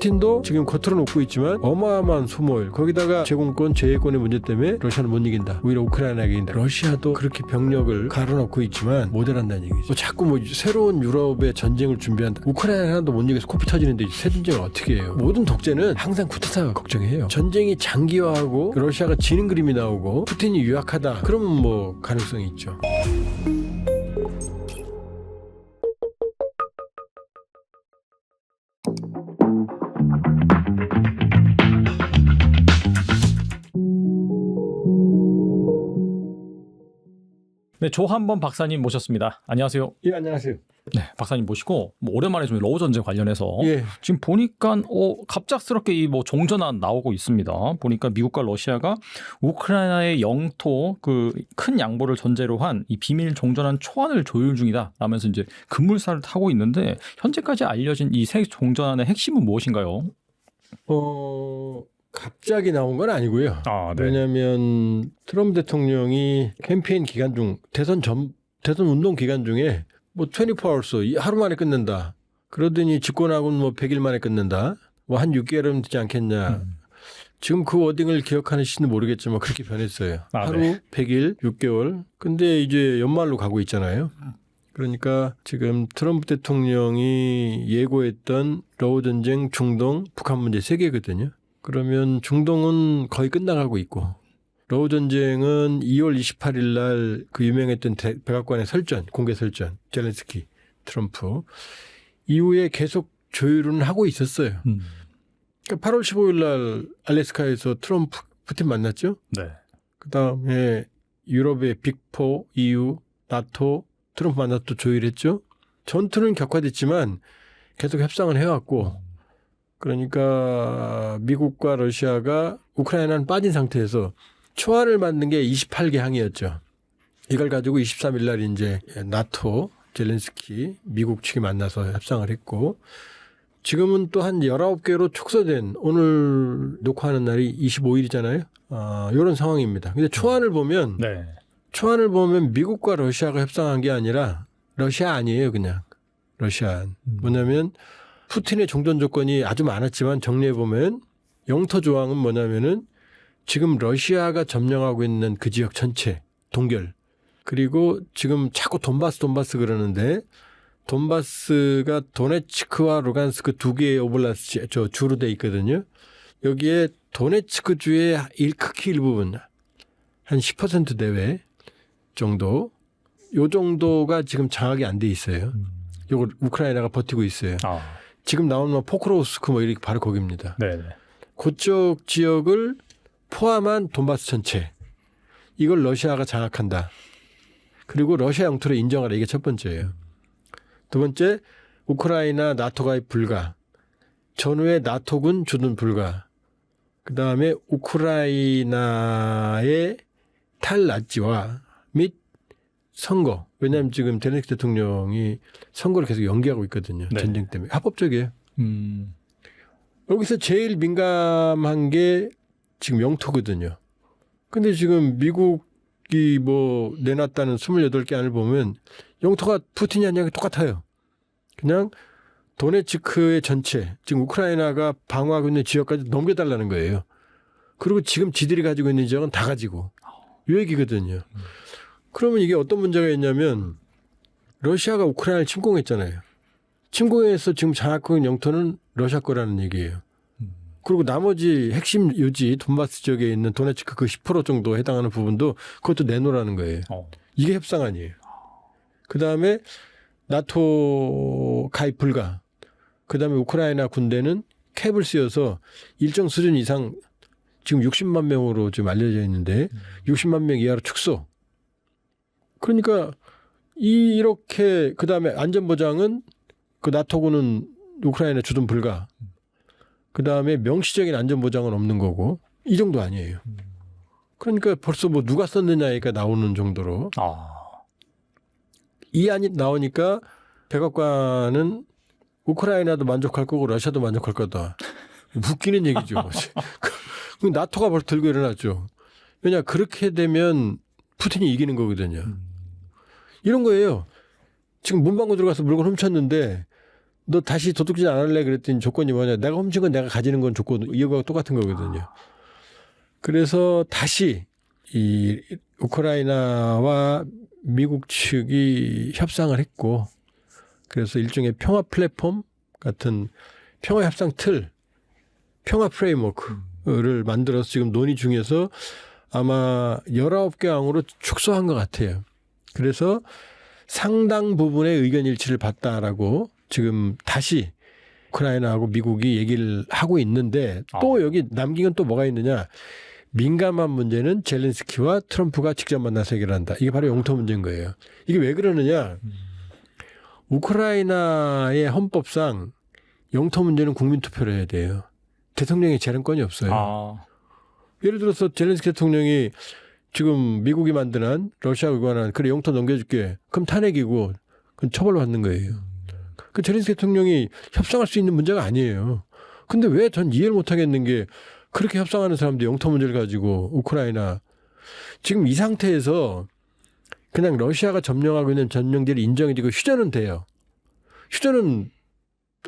푸틴도 지금 겉으로는 웃고 있지만 어마어마한 소모일, 거기다가 제공권, 제해권의 문제 때문에 러시아는 못 이긴다. 오히려 우크라이나가 이긴다. 러시아도 그렇게 병력을 갈아넣고 있지만 모델한다는 얘기죠. 자꾸 새로운 유럽의 전쟁을 준비한다. 우크라이나 하나도 못 이겨서 코피 터지는데 새 전쟁을 어떻게 해요? 모든 독재는 항상 쿠데타가 걱정해요. 전쟁이 장기화하고 러시아가 지는 그림이 나오고 푸틴이 유약하다. 그러면 가능성이 있죠. 네, 조한범 박사님 모셨습니다. 안녕하세요. 예, 안녕하세요. 네, 박사님 모시고 오랜만에 좀 러우 전쟁 관련해서 예. 지금 보니까 갑작스럽게 이 종전안 나오고 있습니다. 보니까 미국과 러시아가 우크라이나의 영토 큰 양보를 전제로 한 이 비밀 종전안 초안을 조율 중이다 라면서 이제 급물살을 타고 있는데, 현재까지 알려진 이 새 종전안의 핵심은 무엇인가요? 갑자기 나온 건 아니고요. 네. 왜냐하면 트럼프 대통령이 캠페인 기간 중 대선 운동 기간 중에 24hours 하루 만에 끝낸다. 그러더니 집권하고는 100일 만에 끝낸다. 한 6개월은 되지 않겠냐. 지금 그 워딩을 기억하시는지는 모르겠지만 그렇게 변했어요. 하루, 네. 100일, 6개월. 근데 이제 연말로 가고 있잖아요. 그러니까 지금 트럼프 대통령이 예고했던 러우 전쟁, 중동, 북한 문제 3개거든요. 그러면 중동은 거의 끝나가고 있고, 러우 전쟁은 2월 28일 날 그 유명했던 백악관의 설전, 공개 설전, 젤렌스키, 트럼프 이후에 계속 조율은 하고 있었어요. 그러니까 8월 15일 날 알래스카에서 트럼프, 푸틴 만났죠. 네. 그다음에 유럽의 빅4, EU, 나토, 트럼프 만나서 또 조율했죠. 전투는 격화됐지만 계속 협상을 해왔고, 그러니까 미국과 러시아가 우크라이나는 빠진 상태에서 초안을 만든 게 28개 항이었죠. 이걸 가지고 23일 날 이제 나토, 젤렌스키, 미국 측이 만나서 협상을 했고, 지금은 또 한 19개로 축소된, 오늘 녹화하는 날이 25일이잖아요. 이런 상황입니다. 근데 초안을 보면 미국과 러시아가 협상한 게 아니라 러시아 아니에요, 그냥. 러시안. 뭐냐면 푸틴의 종전 조건이 아주 많았지만 정리해보면 영토 조항은 뭐냐면은 지금 러시아가 점령하고 있는 그 지역 전체 동결, 그리고 지금 자꾸 돈바스 그러는데 돈바스가 도네츠크와 루간스크 2개의 오블라스트 주로 돼 있거든요. 여기에 도네츠크 주의 극히 일부분 한 10% 내외 정도, 요 정도가 지금 장악이 안 돼 있어요. 요걸 우크라이나가 버티고 있어요. 지금 나오는 포크로우스크 이렇게 바로 거기입니다. 네네. 그쪽 지역을 포함한 돈바스 전체, 이걸 러시아가 장악한다. 그리고 러시아 영토를 인정하라. 이게 첫 번째예요. 두 번째, 우크라이나 나토 가입 불가. 전후에 나토군 주둔 불가. 그 다음에 우크라이나의 탈나치화 및 선거. 왜냐하면 지금 젤렌스키 대통령이 선거를 계속 연기하고 있거든요. 네. 전쟁 때문에. 합법적이에요. 여기서 제일 민감한 게 지금 영토거든요. 근데 지금 미국이 내놨다는 28개 안을 보면 영토가 푸틴이 한 양이 똑같아요. 그냥 도네츠크의 전체, 지금 우크라이나가 방어하고 있는 지역까지 넘겨달라는 거예요. 그리고 지금 지들이 가지고 있는 지역은 다 가지고. 이 얘기거든요. 그러면 이게 어떤 문제가 있냐면 러시아가 우크라이나를 침공했잖아요. 침공해서 지금 장악하고 있는 영토는 러시아 거라는 얘기예요. 그리고 나머지 핵심 유지 돈바스 지역에 있는 도네츠크 그 10% 정도 해당하는 부분도 그것도 내놓으라는 거예요. 이게 협상안이에요. 그다음에 나토 가입 불가. 그다음에 우크라이나 군대는 캡을 씌워서 일정 수준 이상, 지금 60만 명으로 지금 알려져 있는데 60만 명 이하로 축소. 그러니까 이렇게, 그다음에 안전보장은 그 나토군은 우크라이나 주둔 불가. 그다음에 명시적인 안전보장은 없는 거고, 이 정도 아니에요. 그러니까 벌써 누가 썼느냐가 나오는 정도로. 이 안이 나오니까 백악관은 우크라이나도 만족할 거고 러시아도 만족할 거다. 웃기는 얘기죠. 나토가 벌써 들고 일어났죠. 왜냐, 그렇게 되면 푸틴이 이기는 거거든요. 이런 거예요. 지금 문방구 들어가서 물건 훔쳤는데 너 다시 도둑질 안 할래? 그랬더니 조건이 뭐냐? 내가 훔친 건 내가 가지는 건 조건 이거하고 똑같은 거거든요. 그래서 다시 이 우크라이나와 미국 측이 협상을 했고 그래서 일종의 평화 플랫폼 같은 평화 협상 틀, 평화 프레임워크를 만들어서 지금 논의 중에서 아마 19개 항으로 축소한 것 같아요. 그래서 상당 부분의 의견 일치를 봤다라고 지금 다시 우크라이나하고 미국이 얘기를 하고 있는데 또 여기 남긴 건 또 뭐가 있느냐. 민감한 문제는 젤렌스키와 트럼프가 직접 만나서 해결한다. 이게 바로 영토 문제인 거예요. 이게 왜 그러느냐. 우크라이나의 헌법상 영토 문제는 국민투표를 해야 돼요. 대통령의 재량권이 없어요. 예를 들어서 젤렌스키 대통령이 지금 미국이 만든 러시아가 의관한 그래 영토 넘겨줄게. 그럼 탄핵이고 그건 처벌받는 거예요. 그 젤렌스키 대통령이 협상할 수 있는 문제가 아니에요. 근데 왜 전 이해를 못하겠는 게 그렇게 협상하는 사람들이 영토 문제를 가지고 우크라이나 지금 이 상태에서 그냥 러시아가 점령하고 있는 점령지를 인정해주고 휴전은 돼요. 휴전은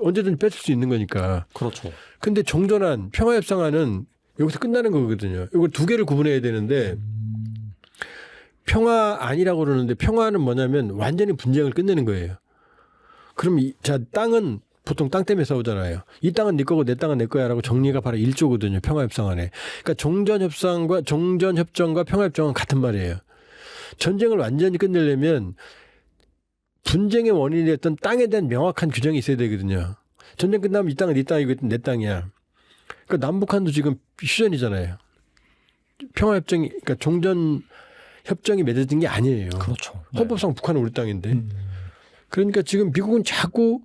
언제든지 뺏을 수 있는 거니까. 그렇죠. 근데 종전한 평화협상안은 여기서 끝나는 거거든요. 이걸 두 개를 구분해야 되는데 평화안이라고 그러는데 평화는 뭐냐면 완전히 분쟁을 끝내는 거예요. 그럼 자 땅은 보통 땅 때문에 싸우잖아요. 이 땅은 네 거고 내 땅은 내 거야라고 정리가 바로 1조거든요. 평화협상안에. 그러니까 종전협정과 평화협정은 같은 말이에요. 전쟁을 완전히 끝내려면 분쟁의 원인이 됐던 땅에 대한 명확한 규정이 있어야 되거든요. 전쟁 끝나면 이 땅은 네 땅이고 내 땅이야. 그러니까 남북한도 지금 휴전이잖아요. 평화협정이 그러니까 종전협정이 맺어진 게 아니에요. 그렇죠. 네. 헌법상 북한은 우리 땅인데. 그러니까 지금 미국은 자꾸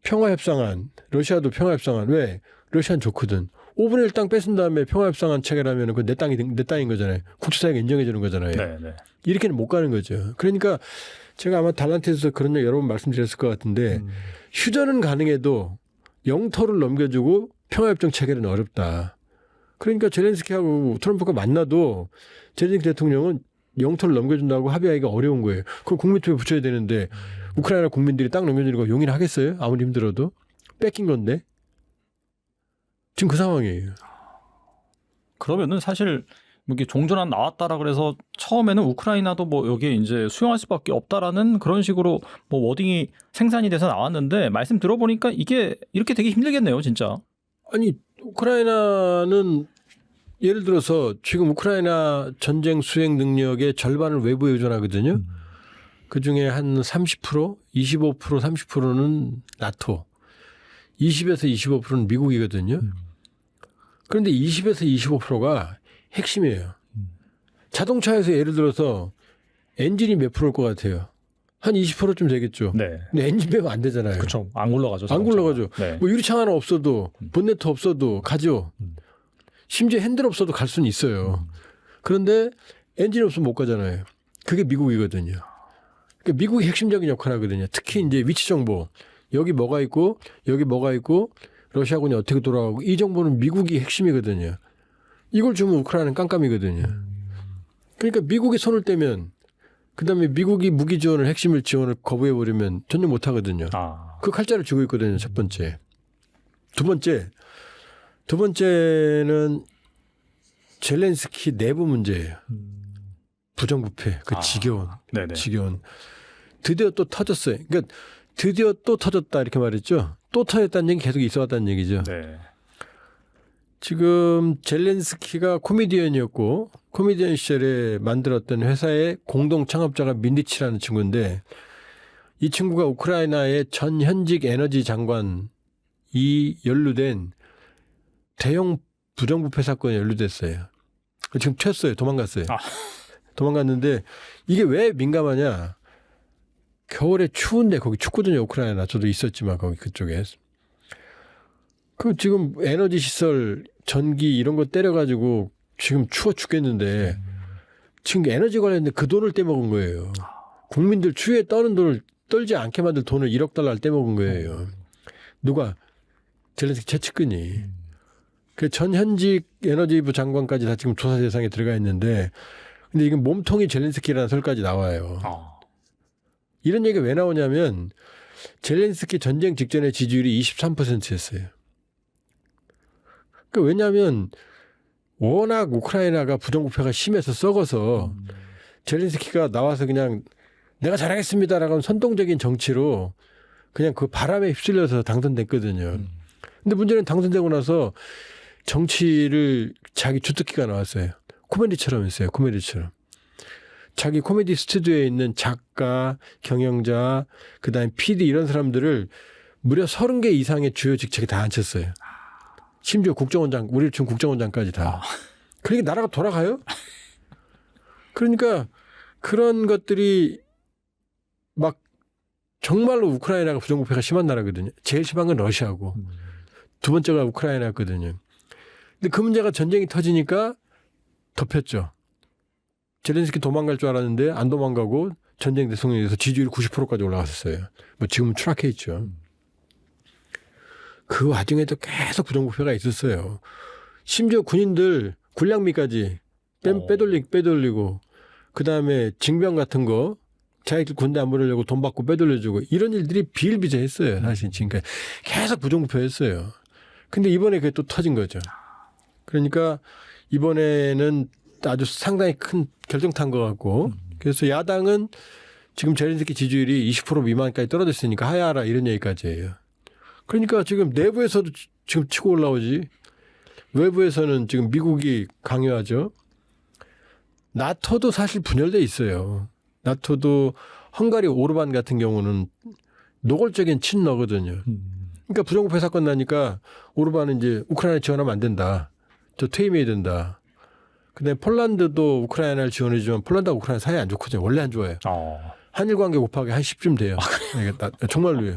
평화협상안, 러시아도 평화협상안. 왜? 러시아는 좋거든. 5분의 1 땅 뺏은 다음에 평화협상안 체결하면 그건 내 땅인 거잖아요. 국제사회가 인정해 주는 거잖아요. 네, 네. 이렇게는 못 가는 거죠. 그러니까 제가 아마 달란트에서 그런 얘기 여러 번 말씀드렸을 것 같은데 휴전은 가능해도 영토를 넘겨주고 평화협정 체결은 어렵다. 그러니까 젤렌스키하고 트럼프가 만나도 젤렌스키 대통령은 영토를 넘겨준다고 합의하기가 어려운 거예요. 그걸 국민투표에 붙여야 되는데 우크라이나 국민들이 땅 넘겨주는 거 용인을 하겠어요? 아무리 힘들어도. 뺏긴 건데. 지금 그 상황이에요. 그러면은 사실 이게 종전안 나왔다라 그래서 처음에는 우크라이나도 뭐 여기에 이제 수용할 수밖에 없다라는 그런 식으로 뭐 워딩이 생산이 돼서 나왔는데 말씀 들어보니까 이게 이렇게 되게 힘들겠네요, 진짜. 아니 우크라이나는 예를 들어서 지금 우크라이나 전쟁 수행 능력의 절반을 외부에 의존하거든요. 그중에 한 30%, 25%, 30%는 나토, 20에서 25%는 미국이거든요. 그런데 20에서 25%가 핵심이에요. 자동차에서 예를 들어서 엔진이 몇 프로일 것 같아요? 한 20%쯤 되겠죠. 네. 근데 엔진 빼면 안 되잖아요. 그렇죠. 안 굴러가죠. 안 굴러가죠. 네. 뭐 유리창 하나 없어도 본네트 없어도 가죠. 심지어 핸들 없어도 갈 수는 있어요. 그런데 엔진 없으면 못 가잖아요. 그게 미국이거든요. 그러니까 미국이 핵심적인 역할을 하거든요. 특히 이제 위치 정보. 여기 뭐가 있고 여기 뭐가 있고 러시아군이 어떻게 돌아가고 이 정보는 미국이 핵심이거든요. 이걸 주면 우크라이나는 깜깜이거든요. 그러니까 미국이 손을 떼면 그다음에 미국이 무기 지원을 핵심을 지원을 거부해버리면 전혀 못하거든요. 그 칼자를 쥐고 있거든요. 첫 번째. 두 번째는 젤렌스키 내부 문제예요. 부정부패, 그 지겨운. 드디어 또 터졌어요. 그러니까 드디어 또 터졌다 이렇게 말했죠. 또 터졌다는 얘기 계속 있어왔다는 얘기죠. 네. 지금 젤렌스키가 코미디언이었고 코미디언 시절에 만들었던 회사의 공동 창업자가 민디치라는 친구인데 이 친구가 우크라이나의 전 현직 에너지 장관이 연루된 대형 부정부패 사건에 연루됐어요. 지금 튀었어요. 도망갔어요. 도망갔는데 이게 왜 민감하냐. 겨울에 추운데 거기 춥거든요. 우크라이나. 저도 있었지만 거기 그쪽에. 그 지금 에너지 시설, 전기 이런 거 때려가지고 지금 추워 죽겠는데 지금 에너지 관련된 그 돈을 떼먹은 거예요. 국민들 추위에 떠는 돈을 떨지 않게 만들 돈을 1억 달러를 떼먹은 거예요. 누가? 젤렌스키 최측근이. 그 전 현직 에너지부 장관까지 다 지금 조사 대상에 들어가 있는데 근데 이건 몸통이 젤렌스키라는 설까지 나와요. 이런 얘기가 왜 나오냐면 젤렌스키 전쟁 직전에 지지율이 23%였어요. 그러니까 왜냐하면 워낙 우크라이나가 부정부패가 심해서 썩어서 젤렌스키가 나와서 그냥 내가 잘하겠습니다라고 하는 선동적인 정치로 그냥 그 바람에 휩쓸려서 당선됐거든요. 근데 문제는 당선되고 나서 정치를 자기 주특기가 나왔어요. 코미디처럼 했어요. 코미디처럼. 자기 코미디 스튜디오에 있는 작가, 경영자, 그다음에 PD 이런 사람들을 무려 30개 이상의 주요 직책에 다 앉혔어요. 심지어 국정원장, 우리 지금 국정원장까지 다. 그러니까 나라가 돌아가요? 그러니까 그런 것들이 막 정말로 우크라이나가 부정부패가 심한 나라거든요. 제일 심한 건 러시아고 두 번째가 우크라이나였거든요. 근데 그 문제가 전쟁이 터지니까 덮였죠. 젤렌스키 도망갈 줄 알았는데 안 도망가고 전쟁 대통령이 돼서 지지율이 90%까지 올라갔었어요. 뭐 지금은 추락해 있죠. 그 와중에도 계속 부정부패가 있었어요. 심지어 군인들 군량미까지 빼돌리고 그다음에 징병 같은 거 자기들 군대 안 보내려고 돈 받고 빼돌려주고 이런 일들이 비일비재했어요. 사실 지금까지 계속 부정부패했어요. 근데 이번에 그게 또 터진 거죠. 그러니까 이번에는 아주 상당히 큰 결정탄 것 같고 그래서 야당은 지금 젤렌스키 지지율이 20% 미만까지 떨어졌으니까 하야하라 이런 얘기까지 해요. 그러니까 지금 내부에서도 지금 치고 올라오지 외부에서는 지금 미국이 강요하죠. 나토도 사실 분열돼 있어요. 나토도 헝가리 오르반 같은 경우는 노골적인 친러거든요. 그러니까 부정부패 사건 나니까 오르반은 이제 우크라이나 지원하면 안 된다. 저 퇴임해야 된다. 근데 폴란드도 우크라이나를 지원해주면 폴란드하고 우크라이나 사이 안 좋거든요. 원래 안 좋아요. 한일 관계 곱하기 한 10쯤 돼요. 정말로요.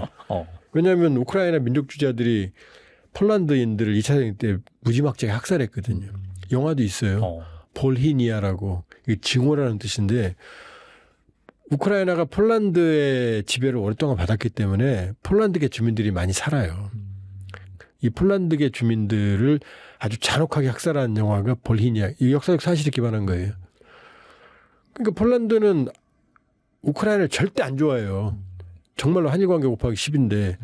왜냐하면 우크라이나 민족주의자들이 폴란드인들을 2차 대전 때 무지막지하게 학살했거든요. 영화도 있어요. 볼히니아라고 징후라는 뜻인데 우크라이나가 폴란드의 지배를 오랫동안 받았기 때문에 폴란드계 주민들이 많이 살아요. 이 폴란드계 주민들을 아주 잔혹하게 학살한 영화가 볼히니아. 이 역사적 사실에 기반한 거예요. 그러니까 폴란드는 우크라이나를 절대 안 좋아해요. 정말로 한일 관계 곱하기 10인데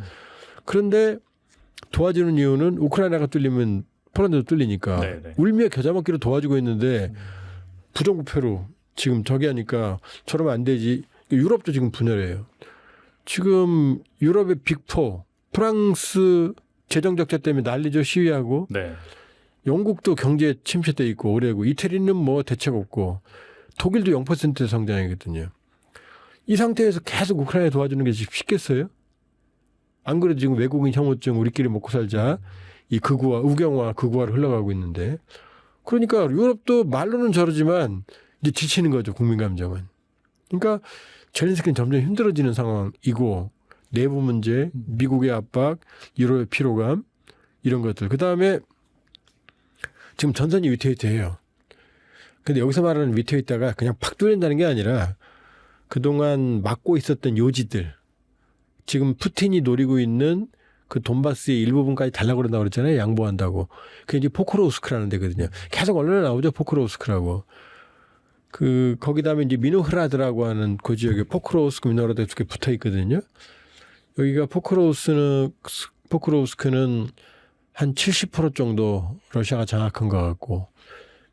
그런데 도와주는 이유는 우크라이나가 뚫리면 폴란드도 뚫리니까 네네. 울며 겨자 먹기로 도와주고 있는데 부정부패로 지금 저기 하니까 저러면 안 되지. 유럽도 지금 분열해요. 지금 유럽의 빅4 프랑스 재정 적자 때문에 난리죠. 시위하고 네. 영국도 경제 침체돼 있고 올해고 이태리는 뭐 대책 없고 독일도 0% 성장이거든요. 이 상태에서 계속 우크라이나 도와주는 게 쉽겠어요? 안 그래도 지금 외국인 혐오증 우리끼리 먹고 살자 이 극우화 우경화 극우화로 흘러가고 있는데 그러니까 유럽도 말로는 저러지만 이제 지치는 거죠. 국민 감정은. 그러니까 젤렌스키는 점점 힘들어지는 상황이고 내부 문제, 미국의 압박, 유럽의 피로감 이런 것들. 그다음에 지금 전선이 위태위태해요. 근데 여기서 말하는 위태위태가 그냥 팍 뚫린다는 게 아니라 그동안 막고 있었던 요지들 지금 푸틴이 노리고 있는 그 돈바스의 일부분까지 달라고 그런다고 그랬잖아요. 양보한다고. 그게 이제 포크로우스크라는 데거든요. 계속 언론에 나오죠. 포크로우스크라고. 거기다음에 이제 미노흐라드라고 하는 그 지역에 포크로우스크 미노흐라드 이렇게 붙어 있거든요. 여기가 포크로우스크는 한 70% 정도 러시아가 장악한 것 같고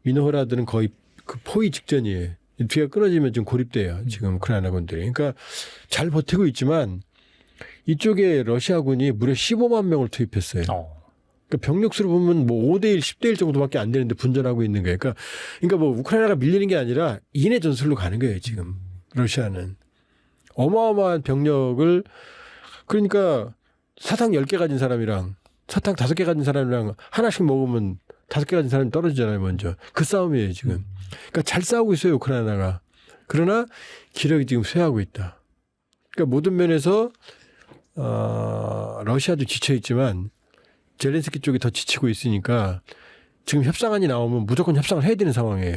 미노흐라드는 거의 그 포위 직전이에요. 뒤가 끊어지면 좀 고립돼요. 지금 우크라이나군들이. 그러니까 잘 버티고 있지만 이쪽에 러시아군이 무려 15만 명을 투입했어요. 그러니까 병력수로 보면 뭐 5대1, 10대1 정도밖에 안 되는데 분전하고 있는 거예요. 그러니까 뭐 우크라이나가 밀리는 게 아니라 인해 전술로 가는 거예요. 지금 러시아는. 어마어마한 병력을 그러니까 사탕 10개 가진 사람이랑 사탕 5개 가진 사람이랑 하나씩 먹으면 5개 가진 사람이 떨어지잖아요. 먼저. 그 싸움이에요. 지금. 그러니까 잘 싸우고 있어요. 우크라이나가. 그러나 기력이 지금 쇠하고 있다. 그러니까 모든 면에서 러시아도 지쳐있지만 젤렌스키 쪽이 더 지치고 있으니까 지금 협상안이 나오면 무조건 협상을 해야 되는 상황이에요.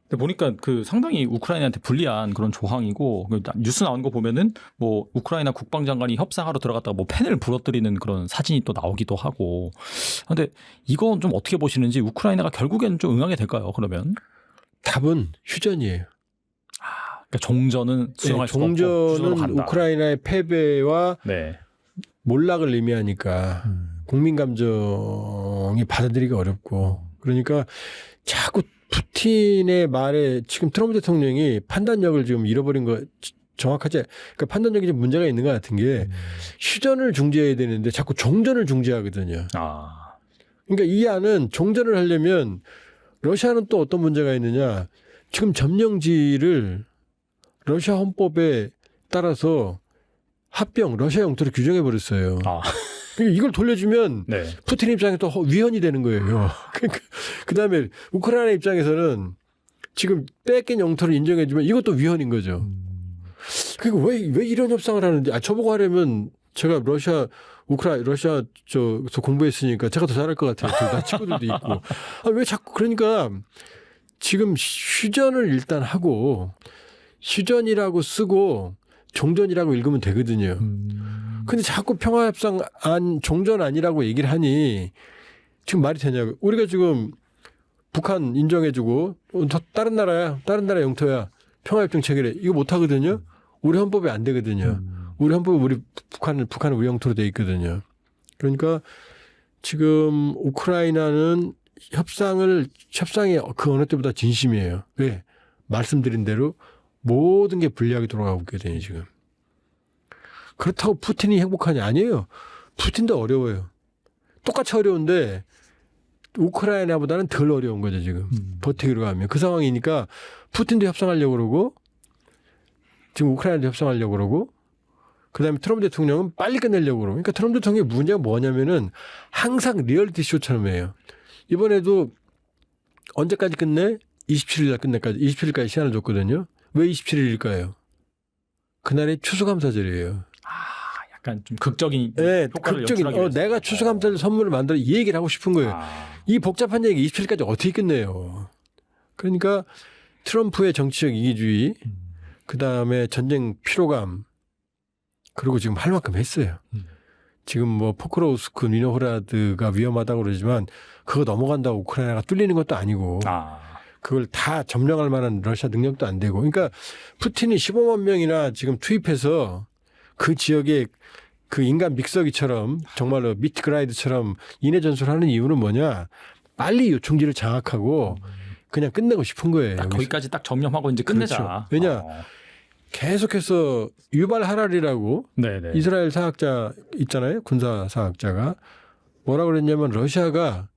근데 보니까 상당히 우크라이나한테 불리한 그런 조항이고 뉴스 나온 거 보면은 뭐 우크라이나 국방장관이 협상하러 들어갔다가 뭐 펜을 부러뜨리는 그런 사진이 또 나오기도 하고. 근데 이건 좀 어떻게 보시는지 우크라이나가 결국에는 좀 응하게 될까요? 그러면 답은 휴전이에요. 그러니까 종전은 수용할 수가 없고 수준으로 종전은 간다. 우크라이나의 패배와 네. 몰락을 의미하니까 국민 감정이 받아들이기 어렵고 그러니까 자꾸 푸틴의 말에 지금 트럼프 대통령이 판단력을 지금 잃어버린 거 정확하지 그러니까 판단력이 좀 문제가 있는 것 같은 게 휴전을 중지해야 되는데 자꾸 종전을 중지하거든요. 아. 그러니까 이 안은 종전을 하려면 러시아는 또 어떤 문제가 있느냐. 지금 점령지를 러시아 헌법에 따라서 합병, 러시아 영토로 규정해 버렸어요. 아. 그러니까 이걸 돌려주면 네. 푸틴 입장에 또 위헌이 되는 거예요. 그러니까 그다음에 우크라이나 입장에서는 지금 뺏긴 영토를 인정해주면 이것도 위헌인 거죠. 그러니까 왜 이런 협상을 하는지 저보고 하려면 제가 러시아 저서 공부했으니까 제가 더 잘할 것 같아요. 나 친구들도 있고. 왜 자꾸 그러니까 지금 휴전을 일단 하고 휴전이라고 쓰고 종전이라고 읽으면 되거든요. 근데 자꾸 평화협상안 종전안이라고 얘기를 하니 지금 말이 되냐고. 우리가 지금 북한 인정해주고 다른 나라야. 다른 나라 영토야. 평화협정 체결해. 이거 못하거든요. 우리 헌법에 안 되거든요. 우리 헌법에 북한은 우리 영토로 돼 있거든요. 그러니까 지금 우크라이나는 협상이 그 어느 때보다 진심이에요. 왜? 말씀드린 대로 모든 게 불리하게 돌아가고 있거든요, 지금. 그렇다고 푸틴이 행복하냐? 아니에요. 푸틴도 어려워요. 똑같이 어려운데 우크라이나보다는 덜 어려운 거죠, 지금. 버티기로 가면. 그 상황이니까 푸틴도 협상하려고 그러고 지금 우크라이나도 협상하려고 그러고 그다음에 트럼프 대통령은 빨리 끝내려고 그러고. 그러니까 트럼프 대통령의 문제가 뭐냐면은 항상 리얼리티 쇼처럼 해요. 이번에도 언제까지 끝내? 27일 날 끝내까지. 27일까지 시간을 줬거든요. 왜 27일일까요? 그날이 추수감사절이에요. 약간 좀 극적인 네, 효과를 극적인. 연출하기 위해서. 내가 추수감사절 선물을 만들어 이 얘기를 하고 싶은 거예요. 이 복잡한 얘기 27일까지 어떻게 끝내요? 그러니까 트럼프의 정치적 이기주의, 그다음에 전쟁 피로감, 그리고 지금 할 만큼 했어요. 지금 뭐 포크로우스크, 니노흐라드가 위험하다고 그러지만 그거 넘어간다고 우크라이나가 뚫리는 것도 아니고 그걸 다 점령할 만한 러시아 능력도 안 되고. 그러니까 푸틴이 15만 명이나 지금 투입해서 그 지역에 그 인간 믹서기처럼 정말로 미트그라이드처럼 인해 전술하는 이유는 뭐냐? 빨리 요충지를 장악하고 그냥 끝내고 싶은 거예요. 딱 거기까지 딱 점령하고 이제 끝내자. 그렇죠. 왜냐? 계속해서 유발 하랄이라고 네네. 이스라엘 사학자 있잖아요. 군사 사학자가 뭐라 그랬냐면 러시아가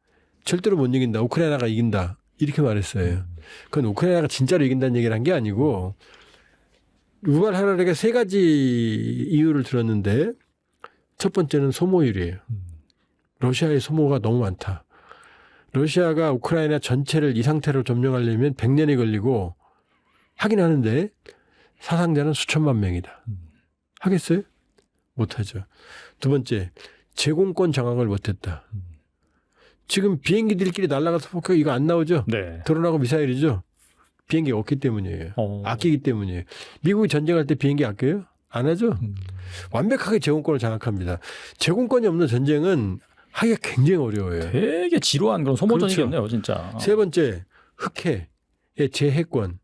절대로 못 이긴다. 우크라이나가 이긴다. 이렇게 말했어요. 그건 우크라이나가 진짜로 이긴다는 얘기를 한 게 아니고 유발 하랄에게 세 가지 이유를 들었는데 첫 번째는 소모율이에요. 러시아의 소모가 너무 많다. 러시아가 우크라이나 전체를 이 상태로 점령하려면 100년이 걸리고 하긴 하는데 사상자는 수천만 명이다. 하겠어요? 못하죠. 두 번째, 제공권 장악을 못했다. 지금 비행기들끼리 날아가서 폭격 이거 안 나오죠? 네. 드론하고 미사일이죠? 비행기 없기 때문이에요. 아끼기 때문이에요. 미국이 전쟁할 때 비행기 아껴요? 안 하죠? 완벽하게 제공권을 장악합니다. 제공권이 없는 전쟁은 하기가 굉장히 어려워요. 되게 지루한 그런 소모전이겠네요, 진짜. 세 번째, 흑해의 재해권.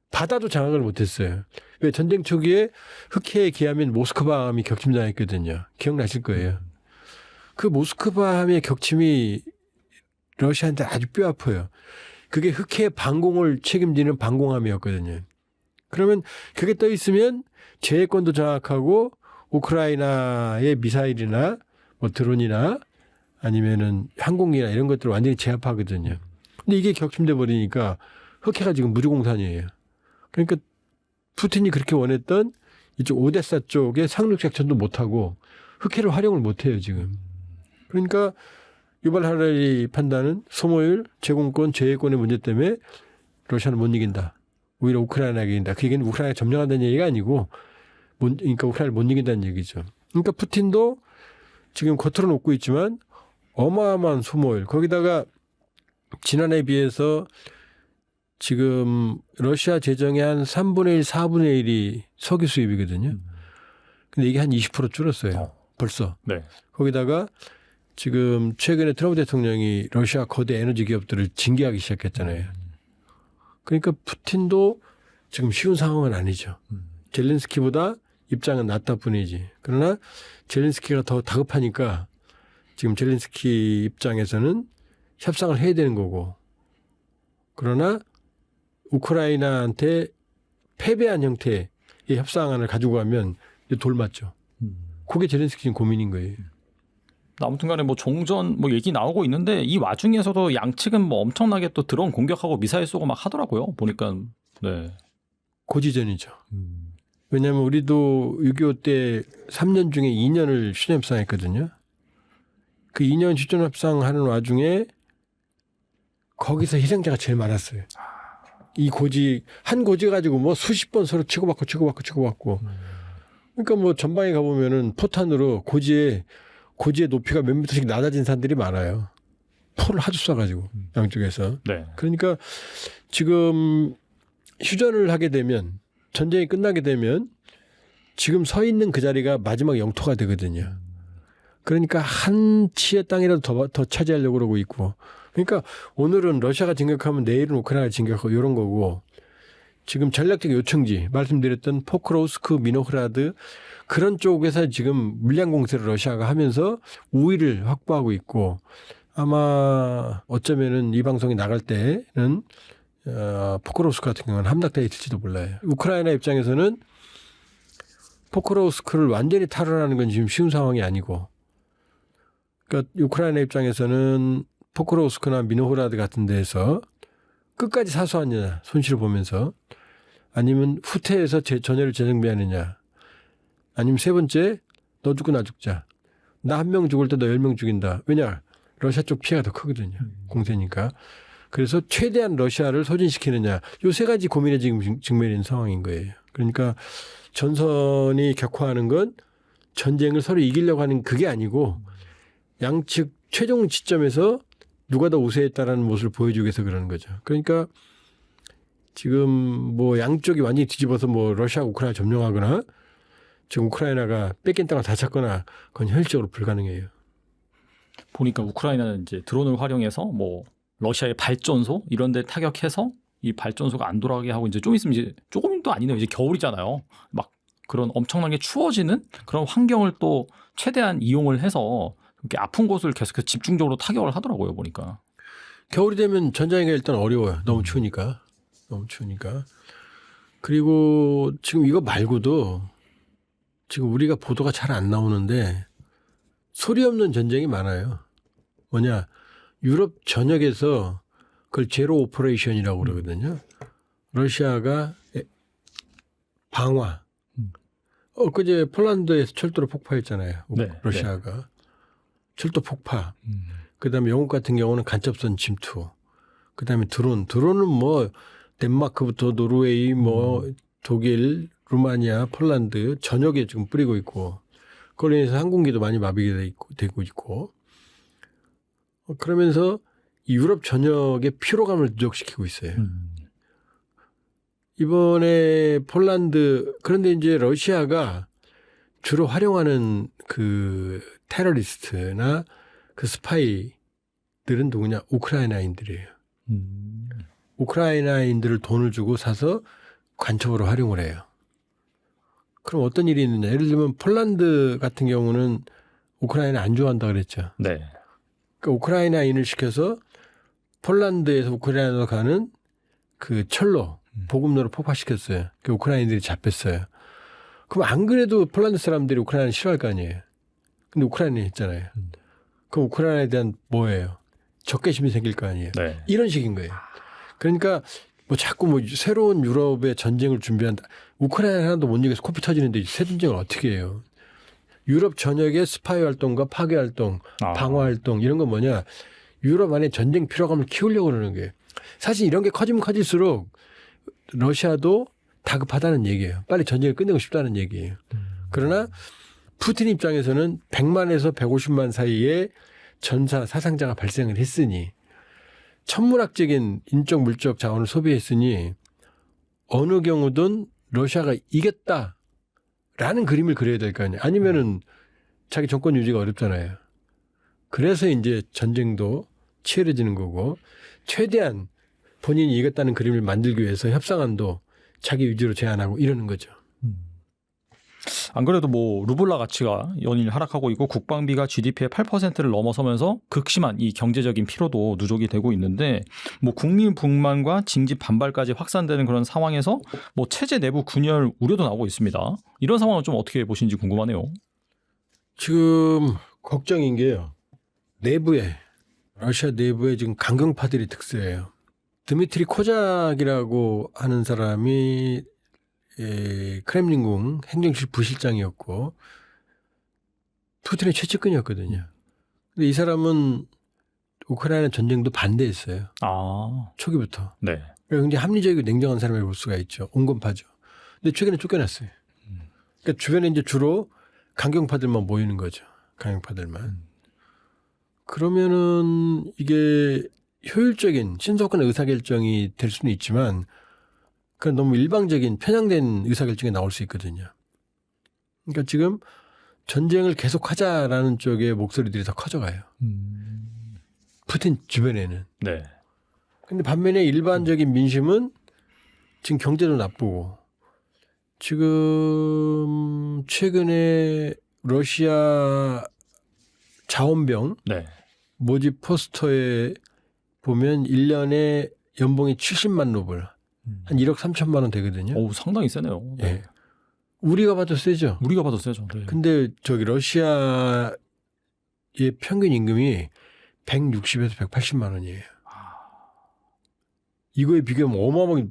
바다도 장악을 못했어요. 왜 전쟁 초기에 흑해에 기하면 모스크바함이 격침당했거든요. 기억나실 거예요. 그 모스크바함의 격침이 러시아한테 아주 뼈아파요. 그게 흑해 방공을 책임지는 방공함이었거든요. 그러면 그게 떠 있으면 재해권도 장악하고 우크라이나의 미사일이나 뭐 드론이나 아니면은 항공기나 이런 것들을 완전히 제압하거든요. 근데 이게 격침돼 버리니까 흑해가 지금 무주공산이에요. 그러니까 푸틴이 그렇게 원했던 이쪽 오데사 쪽에 상륙 작전도 못하고 흑해를 활용을 못해요 지금. 그러니까 유발 하랄이 판단은 소모율, 제공권, 재해권의 문제 때문에 러시아는 못 이긴다. 오히려 우크라이나가 이긴다. 그 얘기는 우크라이나가 점령한다는 얘기가 아니고 그러니까 우크라이나를 못 이긴다는 얘기죠. 그러니까 푸틴도 지금 겉으로 놓고 있지만 어마어마한 소모율. 거기다가 지난해에 비해서 지금 러시아 재정의 한 3분의 1, 4분의 1이 석유 수입이거든요. 근데 이게 한 20% 줄었어요. 벌써. 네. 거기다가 지금 최근에 트럼프 대통령이 러시아 거대 에너지 기업들을 징계하기 시작했잖아요. 그러니까 푸틴도 지금 쉬운 상황은 아니죠. 젤렌스키보다 입장은 낮다 뿐이지. 그러나 젤렌스키가 더 다급하니까 지금 젤렌스키 입장에서는 협상을 해야 되는 거고. 그러나 우크라이나한테 패배한 형태의 협상안을 가지고 가면 돌맞죠. 그게 젤렌스키 지금 고민인 거예요. 아무튼간에 뭐 종전 뭐 얘기 나오고 있는데 이 와중에서도 양측은 뭐 엄청나게 또 드론 공격하고 미사일 쏘고 막 하더라고요. 보니까 네. 고지전이죠. 왜냐하면 우리도 6.25 때 3년 중에 2년을 휴전협상했거든요. 그 2년 휴전협상하는 와중에 거기서 희생자가 제일 많았어요. 이 고지 한 고지 가지고 뭐 수십 번 서로 치고받고. 그러니까 뭐 전방에 가보면은 포탄으로 고지의 높이가 몇 미터씩 낮아진 산들이 많아요. 포를 하도 쏴가지고 양쪽에서. 네. 그러니까 지금 휴전을 하게 되면 전쟁이 끝나게 되면 지금 서 있는 그 자리가 마지막 영토가 되거든요. 그러니까 한 치의 땅이라도 더 차지하려고 그러고 있고. 그러니까 오늘은 러시아가 진격하면 내일은 우크라이나가 진격하고 이런 거고 지금 전략적 요청지 말씀드렸던 포크로우스크, 미노흐라드 그런 쪽에서 지금 물량 공세를 러시아가 하면서 우위를 확보하고 있고 아마 어쩌면은 이 방송이 나갈 때는 포크로우스크 같은 경우는 함락되어 있을지도 몰라요. 우크라이나 입장에서는 포크로우스크를 완전히 탈환하는 건 지금 쉬운 상황이 아니고 그러니까 우크라이나 입장에서는 포크로우스크나 미노흐라드 같은 데에서 끝까지 사수하느냐 손실을 보면서 아니면 후퇴해서 전열을 재정비하느냐 아니면 세 번째 너 죽고 나 죽자 나 한 명 죽을 때 너 10명 죽인다. 왜냐 러시아 쪽 피해가 더 크거든요. 공세니까. 그래서 최대한 러시아를 소진시키느냐 요 세 가지 고민에 지금 직면해 있는 상황인 거예요. 그러니까 전선이 격화하는 건 전쟁을 서로 이기려고 하는 그게 아니고 양측 최종 지점에서 누가 더 우세했다라는 모습을 보여주기 위해서 그러는 거죠. 그러니까 지금 뭐 양쪽이 완전히 뒤집어서 뭐 러시아, 우크라이나 점령하거나 지금 우크라이나가 뺏긴 땅을 다 찾거나 그건 현실적으로 불가능해요. 보니까 우크라이나는 이제 드론을 활용해서 뭐 러시아의 발전소 이런 데 타격해서 이 발전소가 안 돌아가게 하고 이제 좀 있으면 이제 조금도 아니네요. 이제 겨울이잖아요. 막 그런 엄청나게 추워지는 그런 환경을 또 최대한 이용을 해서 이렇게 아픈 곳을 계속 집중적으로 타격을 하더라고요. 보니까. 겨울이 되면 전장이가 일단 어려워요. 너무 추우니까. 그리고 지금 이거 말고도 지금 우리가 보도가 잘 안 나오는데 소리 없는 전쟁이 많아요. 뭐냐 유럽 전역에서 그걸 제로 오퍼레이션이라고 그러거든요. 러시아가 방화. 그제 폴란드에서 철도로 폭파했잖아요. 네, 러시아가. 철도 폭파. 그다음에 영국 같은 경우는 간첩선 침투. 그다음에 드론은 뭐 덴마크부터 노르웨이 뭐 독일, 루마니아, 폴란드 전역에 지금 뿌리고 있고 그걸로 인해서 항공기도 많이 마비가 되고 있고 그러면서 이 유럽 전역의 피로감을 누적시키고 있어요. 이번에 폴란드 그런데 이제 러시아가 주로 활용하는 그 테러리스트나 그 스파이들은 누구냐? 우크라이나인들이에요. 우크라이나인들을 돈을 주고 사서 간첩으로 활용을 해요. 그럼 어떤 일이 있느냐? 예를 들면 폴란드 같은 경우는 우크라이나 안 좋아한다 그랬죠. 네. 그러니까 우크라이나인을 시켜서 폴란드에서 우크라이나로 가는 그 철로 보급로를 폭파시켰어요. 그 우크라이나인들이 잡혔어요. 그럼 안 그래도 폴란드 사람들이 우크라이나를 싫어할 거 아니에요. 근데 우크라이나 있잖아요. 그럼 우크라이나에 대한 뭐예요? 적개심이 생길 거 아니에요. 네. 이런 식인 거예요. 그러니까 뭐 자꾸 뭐 새로운 유럽의 전쟁을 준비한다. 우크라이나 하나도 못 이겨서 코피 터지는데 새 전쟁을 어떻게 해요? 유럽 전역의 스파이 활동과 파괴 활동, 방어 활동 이런 건 뭐냐? 유럽 안에 전쟁 피로감을 키우려고 그러는 거예요. 사실 이런 게 커지면 커질수록 러시아도 다급하다는 얘기예요. 빨리 전쟁을 끝내고 싶다는 얘기예요. 그러나 푸틴 입장에서는 100만에서 150만 사이에 전사 사상자가 발생을 했으니 천문학적인 인적 물적 자원을 소비했으니 어느 경우든 러시아가 이겼다라는 그림을 그려야 될 거 아니에요. 아니면은 자기 정권 유지가 어렵잖아요. 그래서 이제 전쟁도 치열해지는 거고 최대한 본인이 이겼다는 그림을 만들기 위해서 협상안도 자기 위주로 제한하고 이러는 거죠. 안 그래도 뭐 루블라 가치가 연일 하락하고 있고 국방비가 GDP의 8%를 넘어서면서 극심한 이 경제적인 피로도 누적이 되고 있는데 뭐 국민 불만과 징집 반발까지 확산되는 그런 상황에서 뭐 체제 내부 분열 우려도 나오고 있습니다. 이런 상황은 좀 어떻게 보시는지 궁금하네요. 지금 걱정인 게요. 러시아 내부에 지금 강경파들이 특세예요. 드미트리 코작이라고 하는 사람이 크렘린궁 행정실 부실장이었고 푸틴의 최측근이었거든요. 근데 이 사람은 우크라이나 전쟁도 반대했어요. 아, 초기부터. 네. 그러니까 굉장히 합리적이고 냉정한 사람을 볼 수가 있죠. 온건파죠. 근데 최근에 쫓겨났어요. 그러니까 주변에 이제 주로 강경파들만 모이는 거죠. 강경파들만. 그러면은 이게 효율적인 신속한 의사결정이 될 수는 있지만 그건 너무 일방적인 편향된 의사결정이 나올 수 있거든요. 그러니까 지금 전쟁을 계속하자라는 쪽의 목소리들이 더 커져가요. 푸틴 주변에는. 네. 근데 반면에 일반적인 민심은 지금 경제도 나쁘고 지금 최근에 러시아 자원병 네. 모집 포스터에 보면 1년에 연봉이 70만 루블 한 1억 3천만 원 되거든요. 오, 상당히 세네요. 네. 예. 우리가 봐도 세죠. 우리가 봐도 세죠. 네. 근데 저기 러시아의 평균 임금이 160에서 180만 원이에요. 이거에 비교하면 어마어마하게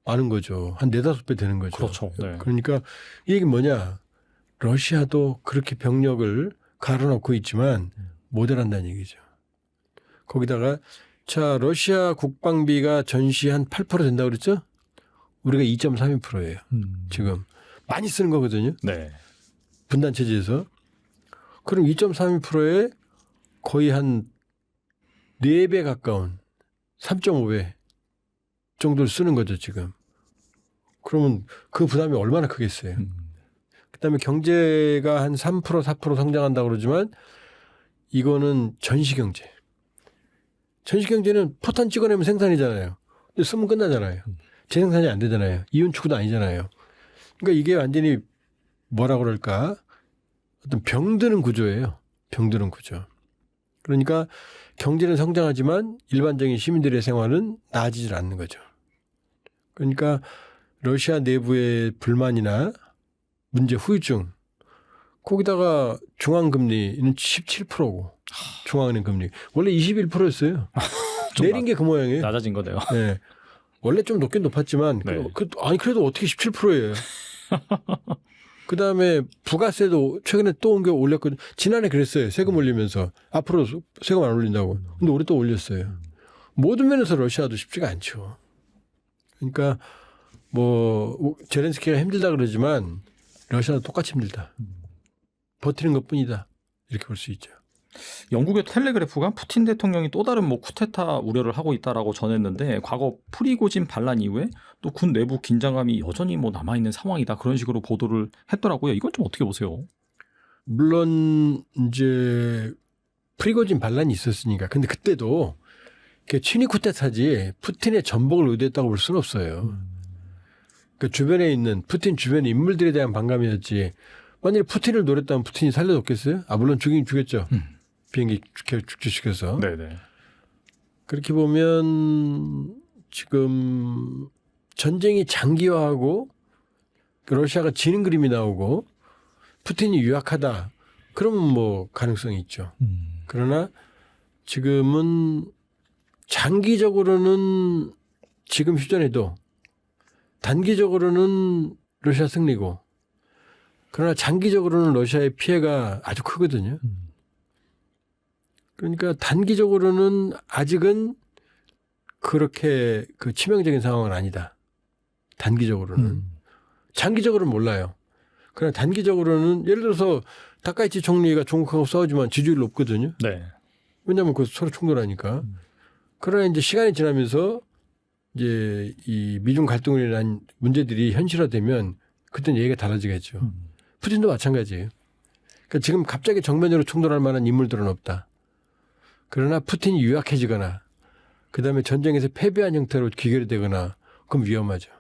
많은 거죠. 한 4-5배 되는 거죠. 그렇죠. 네. 그러니까 이 얘기는 뭐냐. 러시아도 그렇게 병력을 갈아넣고 있지만 모델한다는 얘기죠. 거기다가 자 러시아 국방비가 전시 한 8% 된다고 그랬죠? 우리가 2.32%예요. 지금 많이 쓰는 거거든요. 네. 분단 체제에서. 그럼 2.32%에 거의 한 4배 가까운 3.5배 정도를 쓰는 거죠, 지금. 그러면 그 부담이 얼마나 크겠어요. 그다음에 경제가 한 3% 4% 성장한다고 그러지만 이거는 전시 경제. 전시 경제는 포탄 찍어내면 생산이잖아요. 근데 쓰면 끝나잖아요. 재생산이 안 되잖아요. 이윤 추구도 아니잖아요. 그러니까 이게 완전히 뭐라 그럴까? 어떤 병드는 구조예요. 병드는 구조. 그러니까 경제는 성장하지만 일반적인 시민들의 생활은 나아지질 않는 거죠. 그러니까 러시아 내부의 불만이나 문제 후유증 거기다가 중앙금리는 17%고 중앙은행 금리 원래 21%였어요. 내린 게 그 모양이에요. 낮아진 거네요. 네. 원래 좀 높긴 높았지만 네. 아니 그래도 어떻게 17%예요. 그다음에 부가세도 최근에 또 옮겨 올렸거든요. 지난해 그랬어요. 세금 올리면서 앞으로 세금 안 올린다고. 근데 올해 또 올렸어요. 모든 면에서 러시아도 쉽지가 않죠. 그러니까 뭐 제렌스키가 힘들다 그러지만 러시아도 똑같이 힘들다. 버티는 것뿐이다. 이렇게 볼 수 있죠. 영국의 텔레그래프가 푸틴 대통령이 또 다른 뭐 쿠데타 우려를 하고 있다라고 전했는데 과거 프리고진 반란 이후에 또 군 내부 긴장감이 여전히 뭐 남아 있는 상황이다 그런 식으로 보도를 했더라고요. 이건 좀 어떻게 보세요? 물론 이제 프리고진 반란이 있었으니까. 근데 그때도 친위 쿠데타지 푸틴의 전복을 의도했다고 볼 수는 없어요. 그 주변에 있는 푸틴 주변의 인물들에 대한 반감이었지. 만약에 푸틴을 노렸다면 푸틴이 살려줬겠어요? 아 물론 죽이긴 죽였죠. 비행기 축제시켜서. 네네. 그렇게 보면 지금 전쟁이 장기화하고 러시아가 지는 그림이 나오고 푸틴이 유약하다. 그러면 뭐 가능성이 있죠. 그러나 지금은 장기적으로는 지금 휴전에도 단기적으로는 러시아 승리고 그러나 장기적으로는 러시아의 피해가 아주 크거든요. 그러니까 단기적으로는 아직은 그렇게 그 치명적인 상황은 아니다. 단기적으로는. 장기적으로는 몰라요. 그러나 단기적으로는 예를 들어서 다카이치 총리가 중국하고 싸우지만 지지율이 높거든요. 네. 왜냐하면 그 서로 충돌하니까. 그러나 이제 시간이 지나면서 이제 이 미중 갈등으로 인한 문제들이 현실화되면 그때는 얘기가 달라지겠죠. 푸틴도 마찬가지예요. 그러니까 지금 갑자기 정면으로 충돌할 만한 인물들은 없다. 그러나 푸틴이 유약해지거나 그다음에 전쟁에서 패배한 형태로 귀결이 되거나 그럼 위험하죠.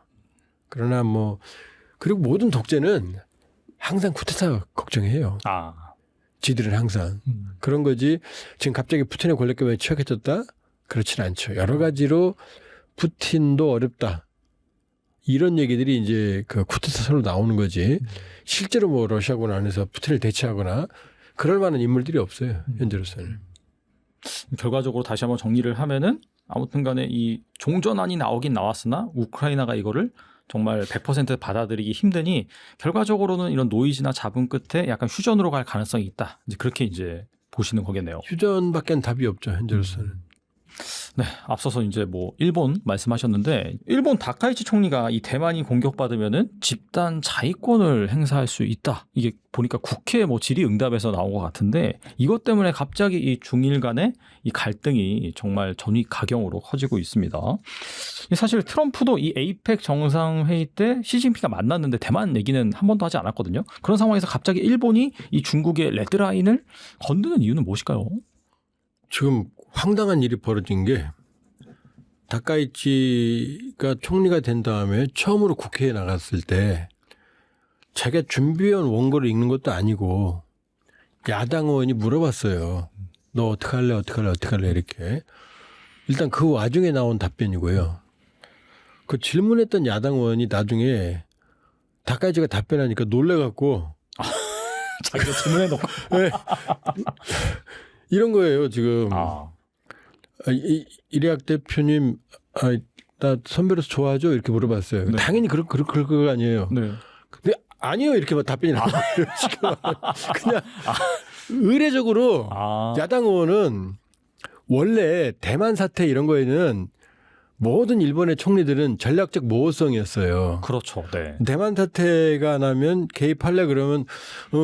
그러나 뭐 그리고 모든 독재는 항상 쿠데타 걱정해요. 지들은 항상 그런 거지. 지금 갑자기 푸틴의 권력기반이 취약해졌다? 그렇진 않죠. 여러 가지로 푸틴도 어렵다. 이런 얘기들이 이제 그 쿠데타로 나오는 거지. 실제로 뭐 러시아군 안에서 푸틴을 대체하거나 그럴 만한 인물들이 없어요. 현재로서는. 결과적으로 다시 한번 정리를 하면은 아무튼 간에 이 종전안이 나오긴 나왔으나 우크라이나가 이거를 정말 100% 받아들이기 힘드니 결과적으로는 이런 노이즈나 잡음 끝에 약간 휴전으로 갈 가능성이 있다. 이제 그렇게 이제 보시는 거겠네요. 휴전밖엔 답이 없죠. 현재로서는. 네, 앞서서 이제 뭐 일본 말씀하셨는데 일본 다카이치 총리가 이 대만이 공격받으면은 집단 자위권을 행사할 수 있다. 이게 보니까 국회 뭐 질의응답에서 나온 것 같은데 이것 때문에 갑자기 이 중일 간의 이 갈등이 정말 전위가경으로 커지고 있습니다. 사실 트럼프도 이 에이펙 정상회의 때 시진핑과 만났는데 대만 얘기는 한 번도 하지 않았거든요. 그런 상황에서 갑자기 일본이 이 중국의 레드라인을 건드는 이유는 무엇일까요? 지금 황당한 일이 벌어진 게 다카이치가 총리가 된 다음에 처음으로 국회에 나갔을 때 자기가 준비해온 원고를 읽는 것도 아니고 야당 의원이 물어봤어요. 너 어떡할래 어떡할래 이렇게. 일단 그 와중에 나온 답변이고요. 그 질문했던 야당 의원이 나중에 다카이치가 답변하니까 놀래갖고 자기가 질문해놓고 네. 이런 거예요 지금. 이래학 대표님, 나 선배로서 좋아하죠? 이렇게 물어봤어요. 네. 당연히 그럴 거 아니에요. 네. 근데 아니요 이렇게 답변이 나와요. 그냥 의례적으로 야당 의원은 원래 대만 사태 이런 거에는 모든 일본의 총리들은 전략적 모호성이었어요. 그렇죠. 네. 대만 사태가 나면 개입할래 그러면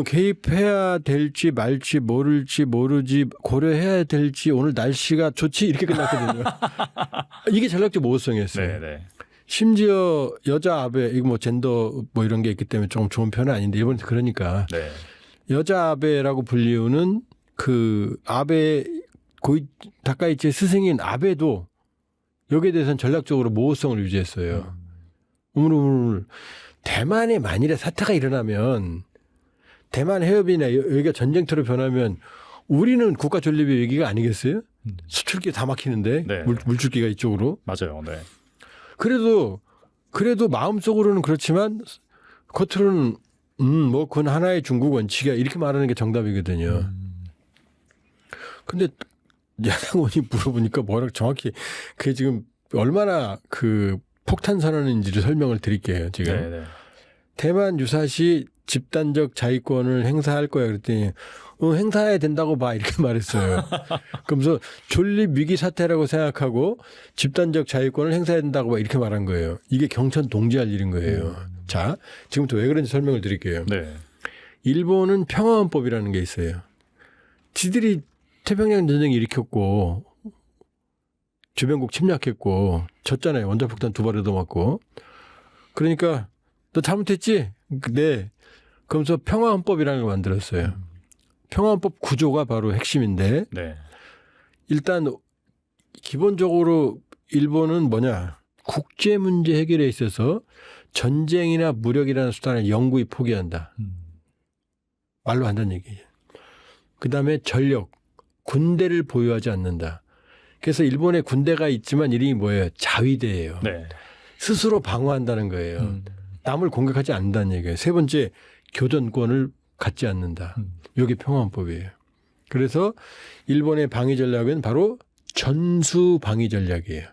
개입해야 될지 말지 모르지 고려해야 될지 오늘 날씨가 좋지 이렇게 끝났거든요. 이게 전략적 모호성이었어요. 네. 심지어 여자 아베 이거 뭐 젠더 뭐 이런 게 있기 때문에 좀 좋은 편은 아닌데 이번에 그러니까 네. 여자 아베라고 불리우는 그 아베 다카이치의 스승인 아베도 여기에 대해서는 전략적으로 모호성을 유지했어요. 우물우물 대만에 만일에 사태가 일어나면 대만 해협이나 여기가 전쟁터로 변하면 우리는 국가 존립의 위기가 아니겠어요? 수출기 다 막히는데 네. 물줄기가 이쪽으로. 맞아요. 네. 그래도 마음속으로는 그렇지만 겉으로는 뭐 그건 하나의 중국 원칙이야 이렇게 말하는 게 정답이거든요. 근데 야당원이 물어보니까 뭐라고 정확히 그게 지금 얼마나 그 폭탄 선언인지를 설명을 드릴게요. 지금 네. 대만 유사시 집단적 자위권을 행사할 거야 그랬더니 행사해야 된다고 봐 이렇게 말했어요. 그러면서 존립 위기 사태라고 생각하고 집단적 자위권을 행사해야 된다고 봐 이렇게 말한 거예요. 이게 경천 동지할 일인 거예요. 자, 지금부터 왜 그런지 설명을 드릴게요. 네. 일본은 평화헌법이라는 게 있어요. 지들이 태평양 전쟁 일으켰고 주변국 침략했고 졌잖아요. 원자폭탄 2발 얻어맞고. 그러니까 너 잘못했지? 네. 그러면서 평화헌법이라는 걸 만들었어요. 평화헌법 구조가 바로 핵심인데 네. 일단 기본적으로 일본은 뭐냐. 국제 문제 해결에 있어서 전쟁이나 무력이라는 수단을 영구히 포기한다. 말로 한다는 얘기예요. 그다음에 전력. 군대를 보유하지 않는다. 그래서 일본에 군대가 있지만 이름이 뭐예요? 자위대예요. 네. 스스로 방어한다는 거예요. 남을 공격하지 않는다는 얘기예요. 세 번째, 교전권을 갖지 않는다. 이게 평화헌법이에요. 그래서 일본의 방위 전략은 바로 전수 방위 전략이에요.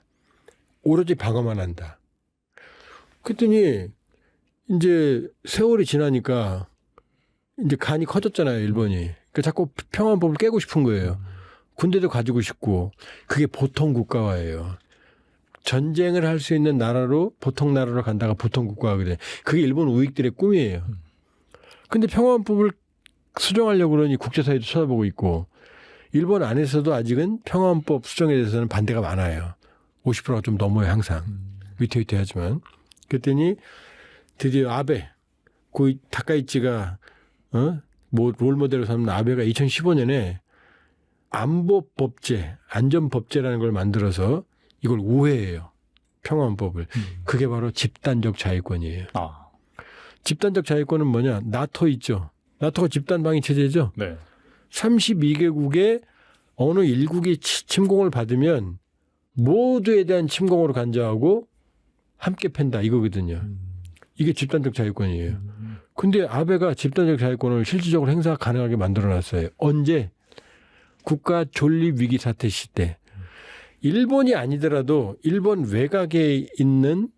오로지 방어만 한다. 그랬더니 이제 세월이 지나니까 이제 간이 커졌잖아요, 일본이. 그 자꾸 평화헌법을 깨고 싶은 거예요. 군대도 가지고 싶고 그게 보통 국가화예요. 전쟁을 할 수 있는 나라로 보통 나라로 간다가 보통 국가화거든요. 그게 일본 우익들의 꿈이에요. 근데 평화헌법을 수정하려고 그러니 국제사회도 쳐다보고 있고 일본 안에서도 아직은 평화헌법 수정에 대해서는 반대가 많아요. 50%가 좀 넘어요 항상. 위태위태하지만. 그랬더니 드디어 아베 그 다카이치가 뭐 롤모델로 삼는 아베가 2015년에 안보법제, 안전법제라는 걸 만들어서 이걸 우회해요. 평화헌법을. 그게 바로 집단적 자위권이에요. 아, 집단적 자위권은 뭐냐? 나토 있죠. 나토가 집단 방위 체제죠. 네. 32개국의 어느 일국이 침공을 받으면 모두에 대한 침공으로 간주하고 함께 팬다 이거거든요. 이게 집단적 자위권이에요. 근데 아베가 집단적 자위권을 실질적으로 행사 가능하게 만들어놨어요. 언제? 국가 존립 위기 사태 시대. 일본이 아니더라도 일본 외곽에 있는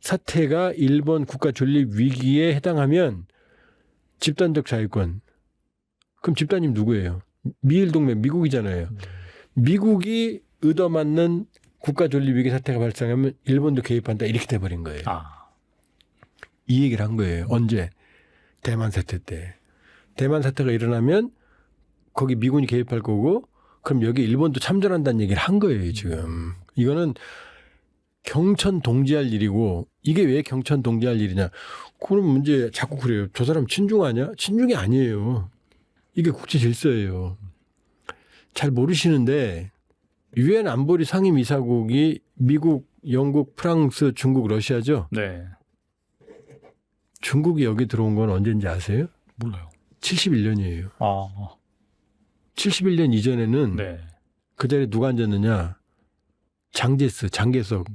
사태가 일본 국가 존립 위기에 해당하면 집단적 자위권. 그럼 집단님 누구예요? 미일 동맹 미국이잖아요. 미국이 얻어맞는 국가 존립 위기 사태가 발생하면 일본도 개입한다 이렇게 돼버린 거예요. 아, 이 얘기를 한 거예요. 언제? 대만 사태 때. 대만 사태가 일어나면 거기 미군이 개입할 거고 그럼 여기 일본도 참전한다는 얘기를 한 거예요. 지금. 이거는 경천 동지할 일이고 이게 왜 경천 동지할 일이냐. 그런 문제 자꾸 그래요. 저 사람 친중하냐? 친중이 아니에요. 이게 국제 질서예요. 잘 모르시는데 유엔 안보리 상임이사국이 미국, 영국, 프랑스, 중국, 러시아죠. 네. 중국이 여기 들어온 건 언제인지 아세요? 몰라요. 71년이에요. 아, 71년 이전에는 네. 그 자리에 누가 앉았느냐? 장개석.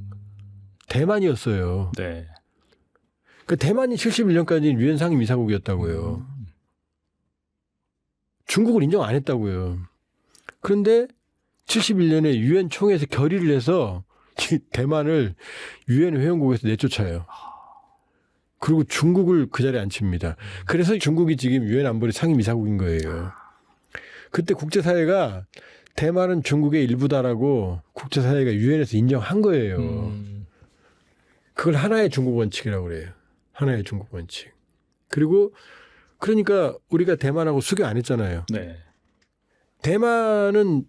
대만이었어요. 네. 그 대만이 71년까지 유엔 상임이사국이었다고요. 중국을 인정 안 했다고요. 그런데 71년에 유엔 총회에서 결의를 해서 대만을 유엔 회원국에서 내쫓아요. 그리고 중국을 그 자리에 앉힙니다. 그래서 중국이 지금 유엔 안보리 상임이사국인 거예요. 그때 국제사회가 대만은 중국의 일부다라고 국제사회가 유엔에서 인정한 거예요. 그걸 하나의 중국 원칙이라고 그래요. 하나의 중국 원칙. 그리고 그러니까 우리가 대만하고 수교 안 했잖아요. 네. 대만은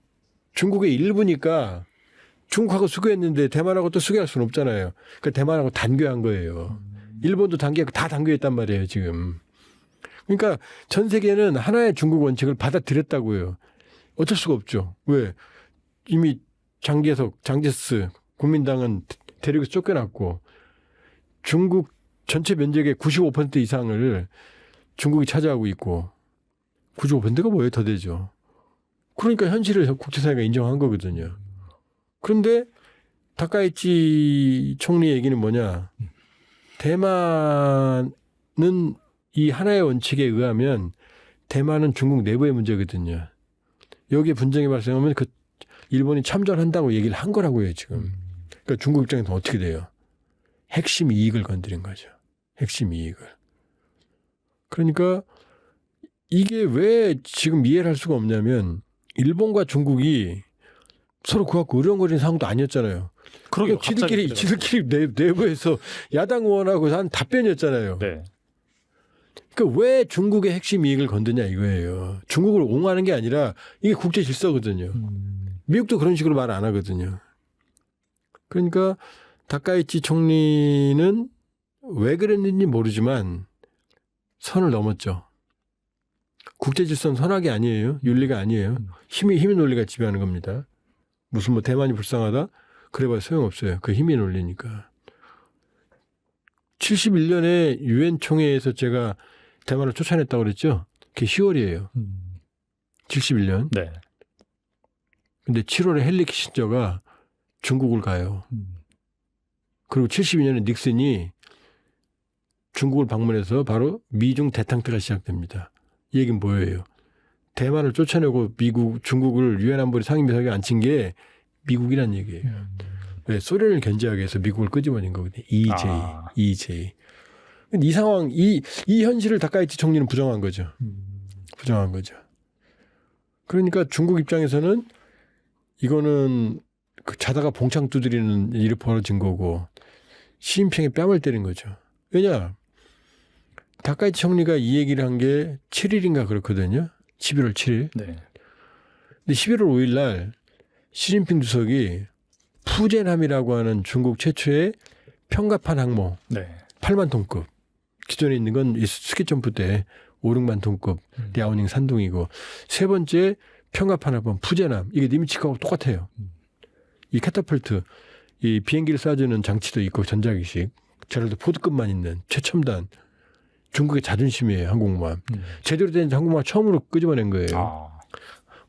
중국의 일부니까 중국하고 수교했는데 대만하고 또 수교할 수는 없잖아요. 그러니까 대만하고 단교한 거예요. 일본도 단교했고 다 단교했단 말이에요, 지금. 그러니까 전 세계는 하나의 중국 원칙을 받아들였다고요. 어쩔 수가 없죠. 왜? 이미 장제스 국민당은 대륙에서 쫓겨났고 중국 전체 면적의 95% 이상을 중국이 차지하고 있고 95%가 뭐예요? 더 되죠. 그러니까 현실을 국제사회가 인정한 거거든요. 그런데 다카이치 총리 얘기는 뭐냐. 대만은 이 하나의 원칙에 의하면 대만은 중국 내부의 문제거든요. 여기에 분쟁이 발생하면 그 일본이 참전한다고 얘기를 한 거라고요, 지금. 그러니까 중국 입장에서 어떻게 돼요? 핵심 이익을 건드린 거죠. 핵심 이익을. 그러니까 이게 왜 지금 이해를 할 수가 없냐면 일본과 중국이 서로 그 갖고 으렁거리는 상황도 아니었잖아요. 그러게요. 그러니까 지들끼리 내부에서 야당 의원하고 한 답변이었잖아요. 네. 그러니까 왜 중국의 핵심 이익을 건드냐 이거예요. 중국을 옹호하는 게 아니라 이게 국제 질서거든요. 미국도 그런 식으로 말 안 하거든요. 그러니까 다카이치 총리는 왜 그랬는지 모르지만 선을 넘었죠. 국제 질서는 선악이 아니에요. 윤리가 아니에요. 힘의 논리가 지배하는 겁니다. 무슨 뭐 대만이 불쌍하다? 그래봐야 소용없어요. 그 힘의 논리니까. 71년에 유엔 총회에서 제가 대만을 쫓아냈다고 그랬죠. 그게 10월이에요. 71년. 네. 근데 7월에 헨리 키신저가 중국을 가요. 그리고 72년에 닉슨이 중국을 방문해서 바로 미중 대탕태가 시작됩니다. 이 얘기는 뭐예요? 대만을 쫓아내고 중국을 유엔 안보리 상임이사국에 앉힌 게 미국이란 얘기예요. 왜? 소련을 견제하기 위해서 미국을 끄집어낸 거거든요. EJ. 근데 이 상황, 이 현실을 다카이치 총리는 부정한 거죠. 부정한 거죠. 그러니까 중국 입장에서는 이거는 그 자다가 봉창 두드리는 일이 벌어진 거고 시진핑의 뺨을 때린 거죠. 왜냐? 다카이치 총리가 이 얘기를 한 게 7일인가 그렇거든요. 11월 7일. 네. 근데 11월 5일 날 시진핑 주석이 푸젠함이라고 하는 중국 최초의 평갑판 항모 네. 8만 톤급. 기존에 있는 건 스키점프 때 5, 6만 톤급 랴오닝 산둥이고 세 번째 평갑판 항모 푸젠함. 이게 니미츠하고 똑같아요. 이 캐터펄트 이 비행기를 쏴주는 장치도 있고 전자기식, 제럴드 포드급만 있는 최첨단 중국의 자존심이에요. 항공모함. 제대로 된 항공모함 처음으로 끄집어낸 거예요.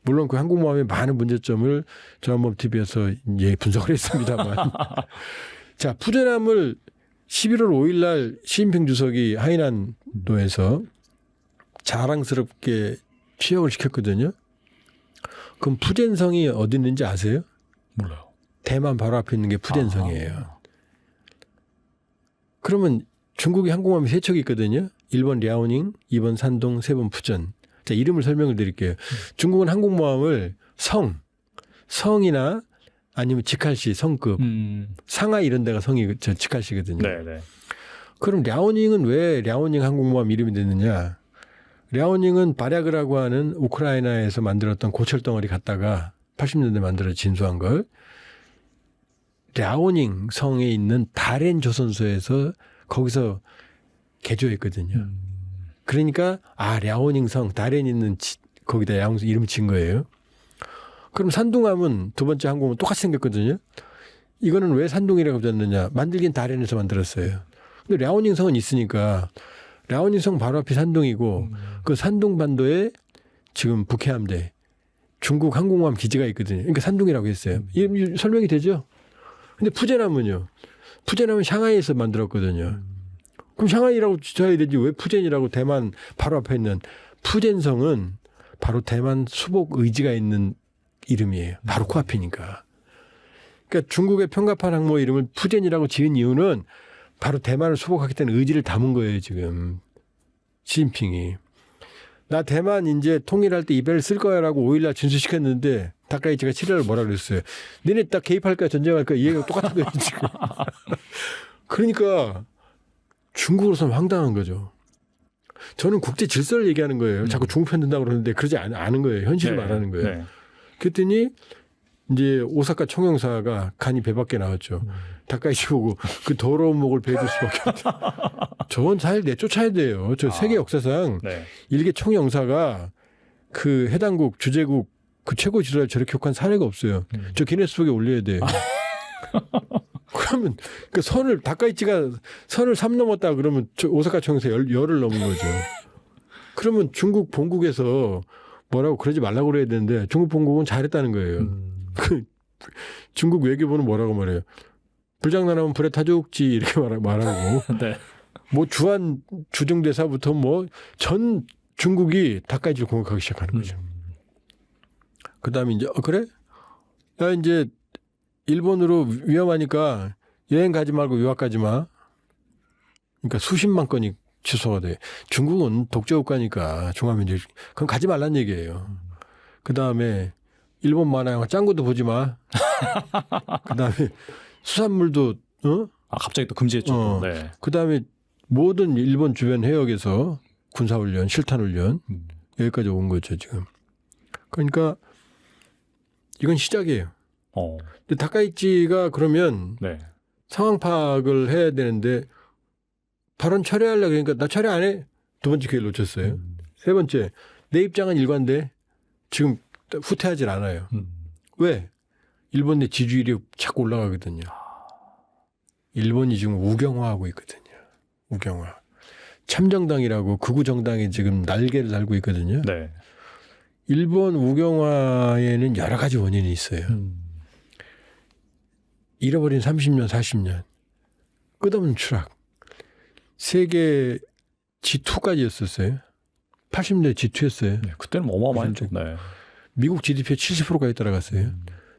물론 그 항공모함의 많은 문제점을 저한번 TV에서 이제 분석을 했습니다만. 자, 푸젠함을 11월 5일 날 시진핑 주석이 하이난도에서 자랑스럽게 취역을 시켰거든요. 그럼 푸젠성이 어디 있는지 아세요? 몰라요. 대만 바로 앞에 있는 게 푸젠성이에요. 그러면 중국의 항공모함이 세 척이 있거든요. 1번 랴오닝, 2번 산동, 3번 푸젠. 자, 이름을 설명을 드릴게요. 중국은 항공모함을 성이나 아니면 직할시, 성급, 상하이 이런 데가 성이 직할시거든요. 네네. 그럼 랴오닝은 왜 랴오닝 항공모함 이름이 됐느냐? 랴오닝은 바랴그라고 하는 우크라이나에서 만들었던 고철 덩어리 갖다가 80년대 만들어 진수한 걸 랴오닝 성에 있는 다롄 조선소에서 거기서 개조했거든요. 그러니까 랴오닝 성, 다롄 있는 거기다 랴오닝 이름을 지은 거예요. 그럼 산둥함은 두 번째 항공은 똑같이 생겼거든요. 이거는 왜 산둥이라고 붙였느냐? 만들긴 다롄에서 만들었어요. 근데 랴오닝 성은 있으니까 랴오닝 성 바로 앞이 산둥이고 그 산둥 반도에 지금 북해함대 중국 항공모함 기지가 있거든요. 그러니까 산둥이라고 했어요. 이 설명이 되죠? 근데 푸젠함은요. 푸젠함은 샹하이에서 만들었거든요. 그럼 샹하이라고 지어야 되지 왜 푸젠이라고 대만 바로 앞에 있는 푸젠성은 바로 대만 수복 의지가 있는 이름이에요. 바로 코앞이니까. 그러니까 중국의 평가판 항모 이름을 푸젠이라고 지은 이유는 바로 대만을 수복하겠다는 의지를 담은 거예요. 지금 시진핑이. 나 대만 이제 통일할 때 이배를 쓸 거야라고 5일날 진술시켰는데 다카이치가 7일날 뭐라 그랬어요. 너네 딱 개입할 거야 전쟁할 거야 이 얘기가 똑같은 거예요 지금. 그러니까 중국으로서는 황당한 거죠. 저는 국제 질서를 얘기하는 거예요. 자꾸 중국 편 든다고 그러는데 그러지 않은 거예요. 현실을 말하는 거예요. 네. 그랬더니 이제 오사카 총영사가 간이 배 밖에 나왔죠. 다카이치 보고 그 더러운 목을 베줄 수밖에 없다. 저건 사실 내쫓아야 돼요. 저 세계 역사상 일개 총영사가 그 해당국 주재국 그 최고 지도자를 저렇게 욕한 사례가 없어요. 저 기네스북에 올려야 돼요. 그러면 그 선을 다카이치가 선을 3 넘었다 그러면 저 오사카 총영사 열을 넘은 거죠. 그러면 중국 본국에서 뭐라고 그러지 말라고 그래야 되는데 중국 본국은 잘했다는 거예요. 중국 외교부는 뭐라고 말해요? 불장난하면 불에 타 죽지 이렇게 말하고 네. 뭐 주한 주정대사부터 뭐 전 중국이 다카이치를 공격하기 시작하는 거죠. 그다음에 이제 그래? 야 이제 일본으로 위험하니까 여행 가지 말고 유학 가지 마. 그러니까 수십만 건이 취소가 돼. 중국은 독재국가니까 중화민족 그건 가지 말란 얘기예요. 그다음에 일본 만화 영화 짱구도 보지 마. 그다음에 수산물도 갑자기 또 금지했죠. 네. 그다음에 모든 일본 주변 해역에서 군사훈련, 실탄훈련 여기까지 온 거죠 지금. 그러니까 이건 시작이에요. 근데 다카이치가 그러면 상황 파악을 해야 되는데 발언 철회하려고 그러니까 나 철회 안 해. 두 번째 기회를 놓쳤어요. 세 번째 내 입장은 일관돼. 지금 후퇴하질 않아요. 왜? 일본 내 지지율이 자꾸 올라가거든요. 일본이 지금 우경화하고 있거든요. 우경화. 참정당이라고 극우 정당이 지금 날개를 달고 있거든요. 네. 일본 우경화에는 여러 가지 원인이 있어요. 잃어버린 30년, 40년. 끝없는 추락. 세계 G2까지였었어요. 80년대 G2였어요. 네, 그때는 어마어마했죠. 네. 미국 GDP의 70%까지 따라갔어요.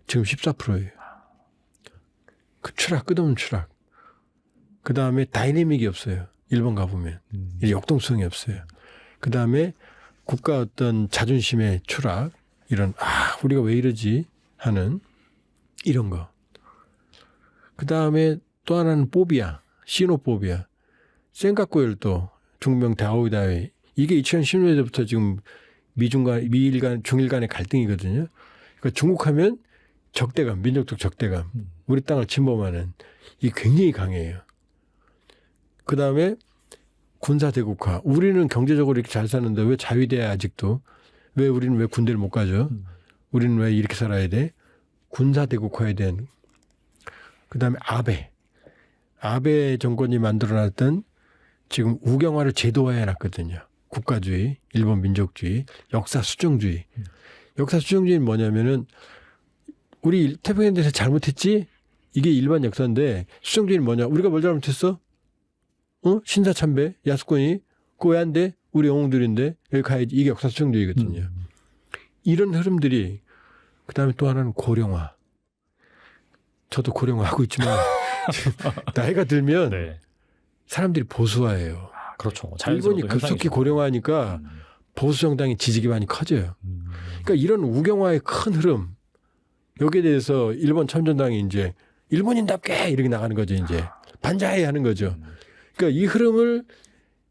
지금 14%예요. 그 추락, 끝없는 추락. 그 다음에 다이내믹이 없어요. 일본 가보면. 역동성이 없어요. 그 다음에 국가 어떤 자존심의 추락. 이런, 우리가 왜 이러지? 하는 이런 거. 그 다음에 또 하나는 포비아, 시노포비아. 센카쿠열도, 중명 다오이다이. 이게 2010년대부터 지금 미일 간, 중일 간의 갈등이거든요. 그러니까 중국하면 적대감, 민족적 적대감. 우리 땅을 침범하는 이 굉장히 강해요. 그 다음에 군사 대국화. 우리는 경제적으로 이렇게 잘 사는데 왜 자위대야 아직도? 왜 우리는 왜 군대를 못 가죠? 우리는 왜 이렇게 살아야 돼? 군사 대국화에 대한 그다음에 아베 정권이 만들어놨던 지금 우경화를 제도화해 놨거든요. 국가주의, 일본 민족주의, 역사 수정주의. 역사 수정주의는 뭐냐면은 우리 태평양 대에서 잘못했지? 이게 일반 역사인데 수정주의는 뭐냐? 우리가 뭘 잘못했어? 신사참배, 야수권이 그거 왜 안 돼? 우리 영웅들인데 여기 가야지. 이게 역사 수정주의거든요. 이런 흐름들이 그다음에 또 하나는 고령화. 저도 고령화 하고 있지만 나이가 들면 네. 사람들이 보수화해요. 그렇죠. 일본이 자연스러운 급속히 현상이죠. 고령화하니까 보수 정당의 지지 기반이 커져요. 그러니까 이런 우경화의 큰 흐름 여기에 대해서 일본 참전당이 이제 일본인답게 이렇게 나가는 거죠. 이제 반자해 하는 거죠. 그러니까 이 흐름을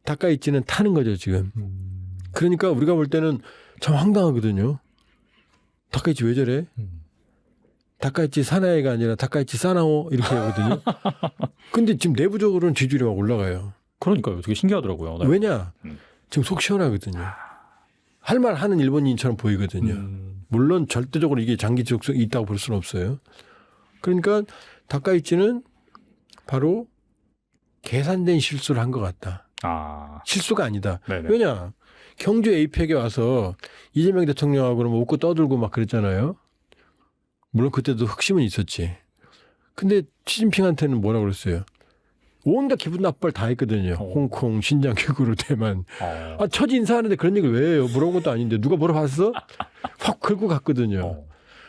다카이치는 타는 거죠 지금. 그러니까 우리가 볼 때는 참 황당하거든요. 다카이치 왜 저래? 다카이치 사나이가 아니라 다카이치 사나오 이렇게 하거든요. 근데 지금 내부적으로는 지지율이 막 올라가요. 그러니까요. 되게 신기하더라고요. 네. 왜냐? 지금 속 시원하거든요. 할 말 하는 일본인처럼 보이거든요. 물론 절대적으로 이게 장기적 속성이 있다고 볼 수는 없어요. 그러니까 다카이치는 바로 계산된 실수를 한 것 같다. 아, 실수가 아니다. 네네. 왜냐? 경주 에이펙에 와서 이재명 대통령하고는 뭐 웃고 떠들고 막 그랬잖아요. 물론 그때도 흑심은 있었지. 근데 시진핑한테는 뭐라 그랬어요? 온갖 기분 나쁠 다 했거든요. 홍콩, 신장, 귀구르, 대만. 아, 처지 인사하는데 그런 얘기를 왜 해요? 물어본 것도 아닌데 누가 물어봤어? 확 긁고 갔거든요.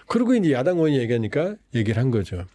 그리고 이제 야당 의원이 얘기하니까 얘기를 한 거죠.